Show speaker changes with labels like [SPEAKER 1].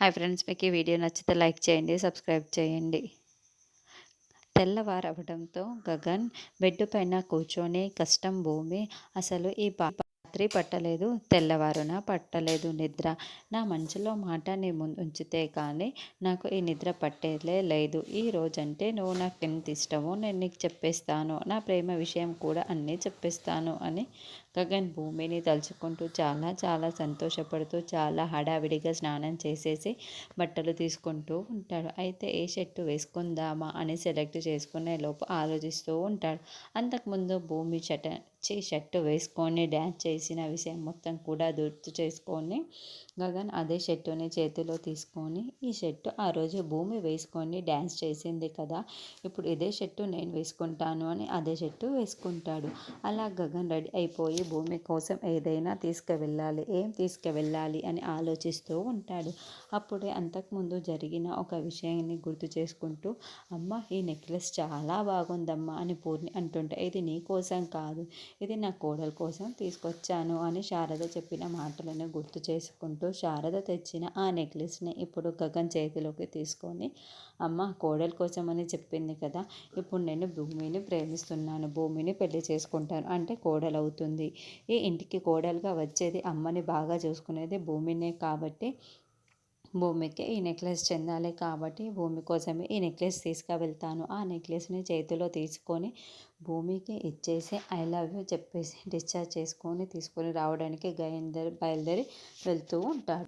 [SPEAKER 1] Hi friends, మీకు ఈ video నచ్చితే లైక్ చేయండి, సబ్స్క్రైబ్ చేయండి. తెల్లవారవడంతో గగన్ బెడ్ పైన కూర్చొని కష్టం భూమి. అసలు ఈ రాత్రి పట్టలేదు, తెల్లవారున పట్టలేదు నిద్ర. నా మనసులో మాట నీ ముందు ఉంచితే కానీ నాకు ఈ నిద్ర పట్టేలే లేదు. ఈ రోజంటే నువ్వు నాకు ఎంత ఇష్టమో నేను నీకు చెప్పేస్తాను. నా ప్రేమ విషయం కూడా అన్నీ చెప్పేస్తాను అని గగన్ భూమిని తలుచుకుంటూ చాలా చాలా సంతోషపడుతూ చాలా హడావిడిగా స్నానం చేసేసి బట్టలు తీసుకుంటూ ఉంటాడు. అయితే ఏ షర్టు వేసుకుందామా అని సెలెక్ట్ చేసుకునే లోపు ఆలోచిస్తూ ఉంటాడు. అంతకుముందు భూమి షర్టు వేసుకొని డ్యాన్స్ చేసిన విషయం మొత్తం కూడా గుర్తు చేసుకొని గగన్ అదే షర్టుని చేతిలో తీసుకొని, ఈ షర్టు ఆ రోజు భూమి వేసుకొని డ్యాన్స్ చేసింది కదా, ఇప్పుడు ఇదే షర్టు నేను వేసుకుంటాను అని అదే షర్టు వేసుకుంటాడు. అలా గగన్ రెడీ అయిపోయి భూమి కోసం ఏదైనా తీసుకువెళ్ళాలి, ఏం తీసుకువెళ్ళాలి అని ఆలోచిస్తూ ఉంటాడు. అప్పుడే అంతకుముందు జరిగిన ఒక విషయాన్ని గుర్తు చేసుకుంటూ, అమ్మ ఈ నెక్లెస్ చాలా బాగుందమ్మా అని పూర్ణి అంటుంటే, ఇది నీ కోసం కాదు, ఇది నా కోడల కోసం తీసుకొచ్చాను అని శారద చెప్పిన మాటలను గుర్తు చేసుకుంటూ శారద తెచ్చిన ఆ నెక్లెస్ని ఇప్పుడు గగన్ చేతిలోకి తీసుకొని, అమ్మ కోడల కోసం అని చెప్పింది కదా, ఇప్పుడు నేను భూమిని ప్రేమిస్తున్నాను, భూమిని పెళ్లి చేసుకుంటాను అంటే కోడలవుతుంది. ఈ ఇంటికి కోడలుగా వచ్చేది, అమ్మని బాగా చూసుకునేది భూమినే కాబట్టి భూమికి ఈ నెక్లెస్ చెందాలి కాబట్టి భూమి కోసమే ఈ నెక్లెస్ తీసుకువెళ్తాను. ఆ నెక్లెస్ని చేతిలో తీసుకొని భూమికి ఇచ్చేసి ఐ లవ్ యూ చెప్పేసి డిశ్చార్జ్ చేసుకొని తీసుకొని రావడానికి బయలుదేరి వెళ్తూ ఉంటాడు.